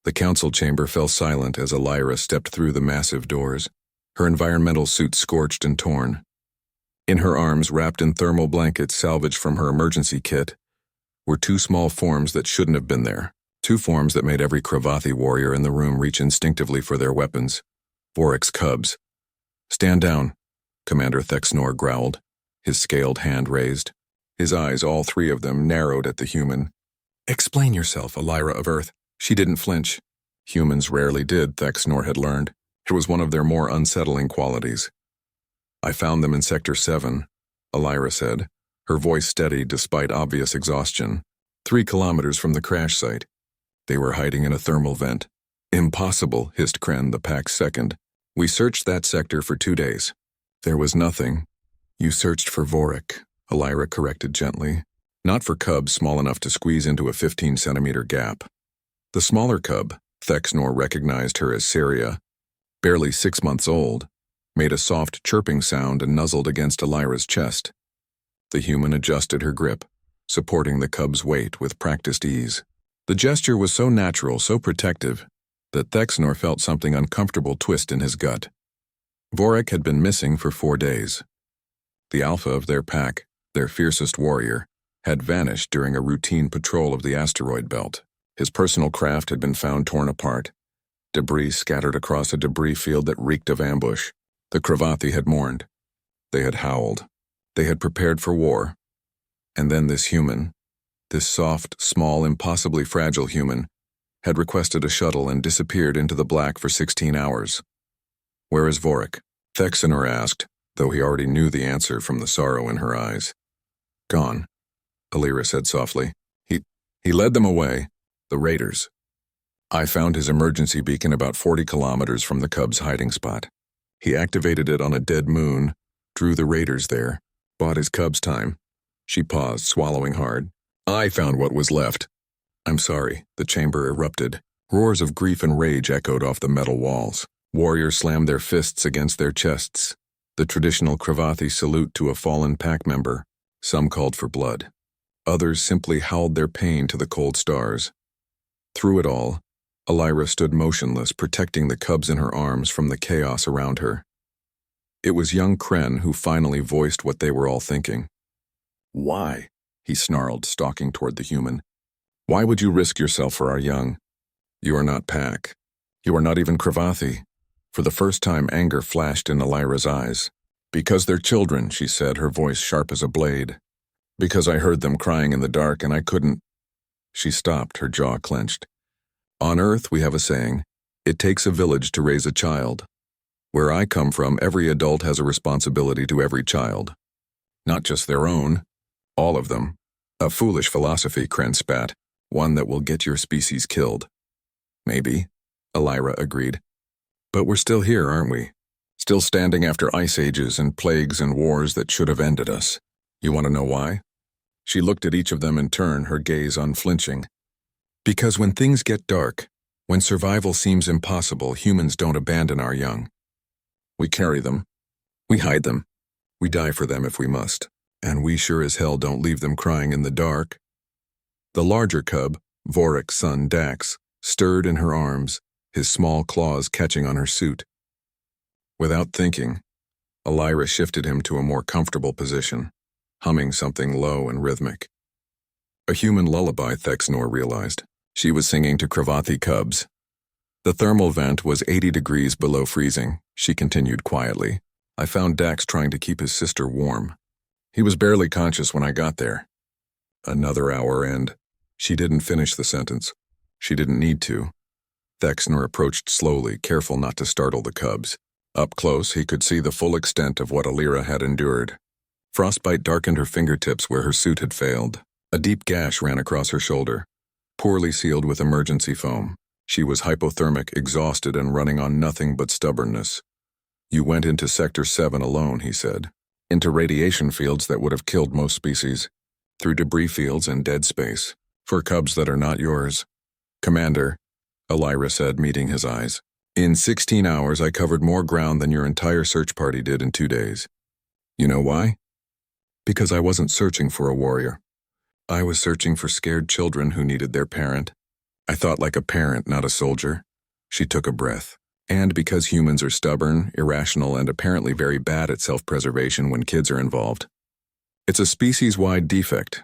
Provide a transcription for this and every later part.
The council chamber fell silent as Elira stepped through the massive doors, her environmental suit scorched and torn. In her arms, wrapped in thermal blankets salvaged from her emergency kit, were two small forms that shouldn't have been there. Two forms that made every Cravathi warrior in the room reach instinctively for their weapons. Vorac's cubs. "Stand down," Commander Thexnor growled, his scaled hand raised. His eyes, all three of them, narrowed at the human. "Explain yourself, Elira of Earth." She didn't flinch. Humans rarely did, Thexnor had learned. It was one of their more unsettling qualities. "I found them in Sector 7, Elira said, her voice steady despite obvious exhaustion. 3 kilometers from the crash site. They were hiding in a thermal vent." "Impossible," hissed Kren, the pack's second. "We searched that sector for 2 days. There was nothing." "You searched for Vorac," Elira corrected gently. "Not for cubs small enough to squeeze into a 15-centimeter gap." The smaller cub, Thexnor recognized her as Saria, barely 6 months old, made a soft chirping sound and nuzzled against Elira's chest. The human adjusted her grip, supporting the cub's weight with practiced ease. The gesture was so natural, so protective, that Thexnor felt something uncomfortable twist in his gut. Vorac had been missing for 4 days. The alpha of their pack, their fiercest warrior, had vanished during a routine patrol of the asteroid belt. His personal craft had been found torn apart, debris scattered across a debris field that reeked of ambush. The Cravathi had mourned. They had howled. They had prepared for war. And then this human, this soft, small, impossibly fragile human, had requested a shuttle and disappeared into the black for 16 hours. "Where is Vorac?" Thexnor asked, though he already knew the answer from the sorrow in her eyes. "Gone," Elira said softly. He led them away. The raiders. I found his emergency beacon about 40 kilometers from the cub's hiding spot. He activated it on a dead moon, drew the raiders there, bought his cubs time." She paused, swallowing hard. "I found what was left." "I'm sorry," the chamber erupted. Roars of grief and rage echoed off the metal walls. Warriors slammed their fists against their chests, the traditional Cravathi salute to a fallen pack member. Some called for blood. Others simply howled their pain to the cold stars. Through it all, Elira stood motionless, protecting the cubs in her arms from the chaos around her. It was young Kren who finally voiced what they were all thinking. "Why?" he snarled, stalking toward the human. "Why would you risk yourself for our young? You are not pack. You are not even Cravathi." For the first time, anger flashed in Elira's eyes. "Because they're children," she said, her voice sharp as a blade. "Because I heard them crying in the dark and I couldn't—" She stopped, her jaw clenched. "On Earth, we have a saying, it takes a village to raise a child. Where I come from, every adult has a responsibility to every child. Not just their own, all of them. A foolish philosophy," Kren spat, "one that will get your species killed." "Maybe," Elira agreed. "But we're still here, aren't we? Still standing after ice ages and plagues and wars that should have ended us. You want to know why?" She looked at each of them in turn, her gaze unflinching. "Because when things get dark, when survival seems impossible, humans don't abandon our young. We carry them. We hide them. We die for them if we must. And we sure as hell don't leave them crying in the dark." The larger cub, Vorac's son Dax, stirred in her arms, his small claws catching on her suit. Without thinking, Elira shifted him to a more comfortable position, humming something low and rhythmic. A human lullaby, Thexnor realized. She was singing to Cravathi cubs. The thermal vent was 80 degrees below freezing, she continued quietly. "I found Dax trying to keep his sister warm. He was barely conscious when I got there." Another hour and... She didn't finish the sentence. She didn't need to. Thexnor approached slowly, careful not to startle the cubs. Up close, he could see the full extent of what Elira had endured. Frostbite darkened her fingertips where her suit had failed. A deep gash ran across her shoulder, poorly sealed with emergency foam. She was hypothermic, exhausted, and running on nothing but stubbornness. "You went into Sector 7 alone," he said. "Into radiation fields that would have killed most species. Through debris fields and dead space. For cubs that are not yours." "Commander," Elira said, meeting his eyes. "In 16 hours, I covered more ground than your entire search party did in 2 days. You know why? Because I wasn't searching for a warrior. I was searching for scared children who needed their parent. I thought like a parent, not a soldier. She took a breath. And because humans are stubborn, irrational, and apparently very bad at self-preservation when kids are involved. It's a species-wide defect.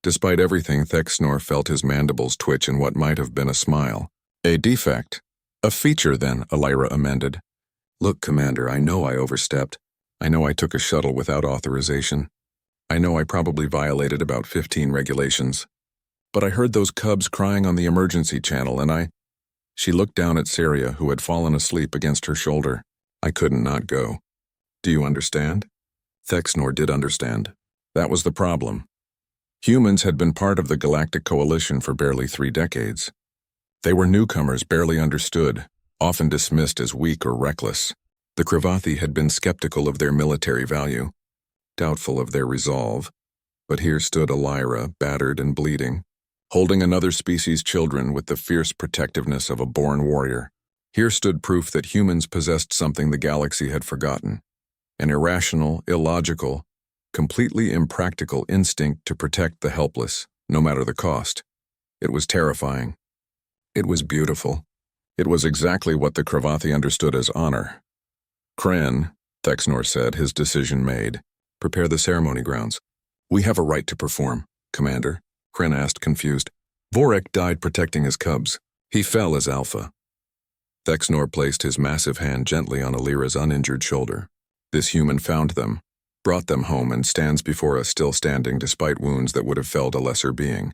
Despite everything, Thexnor felt his mandibles twitch in what might have been a smile. A defect. A feature, then, Elira amended. Look, Commander, I know I overstepped. I know I took a shuttle without authorization. I know I probably violated about 15 regulations. But I heard those cubs crying on the emergency channel, and She looked down at Syria, who had fallen asleep against her shoulder. I couldn't not go. Do you understand? Thexnor did understand. That was the problem. Humans had been part of the Galactic Coalition for barely 3 decades. They were newcomers, barely understood, often dismissed as weak or reckless. The Cravathi had been skeptical of their military value, doubtful of their resolve. But here stood Elira, battered and bleeding, holding another species' children with the fierce protectiveness of a born warrior. Here stood proof that humans possessed something the galaxy had forgotten, an irrational, illogical, completely impractical instinct to protect the helpless, no matter the cost. It was terrifying. It was beautiful. It was exactly what the Cravathi understood as honor. Kren, Thexnor said, his decision made. Prepare the ceremony grounds. We have a right to perform, Commander, Kren asked, confused. Vorek died protecting his cubs. He fell as Alpha. Thexnor placed his massive hand gently on Elira's uninjured shoulder. This human found them, brought them home, and stands before us still standing despite wounds that would have felled a lesser being.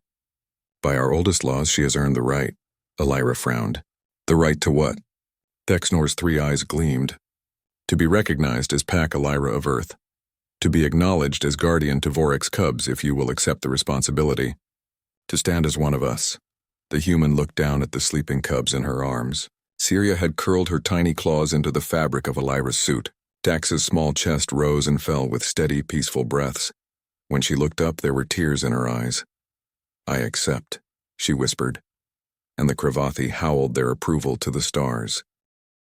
By our oldest laws, she has earned the right. Elira frowned. The right to what? Thexnor's 3 eyes gleamed. To be recognized as Pack Elira of Earth. To be acknowledged as guardian to Vorek's cubs, if you will accept the responsibility. To stand as one of us. The human looked down at the sleeping cubs in her arms. Syria had curled her tiny claws into the fabric of Elira's suit. Dax's small chest rose and fell with steady, peaceful breaths. When she looked up, there were tears in her eyes. I accept, she whispered. And the Cravathi howled their approval to the stars.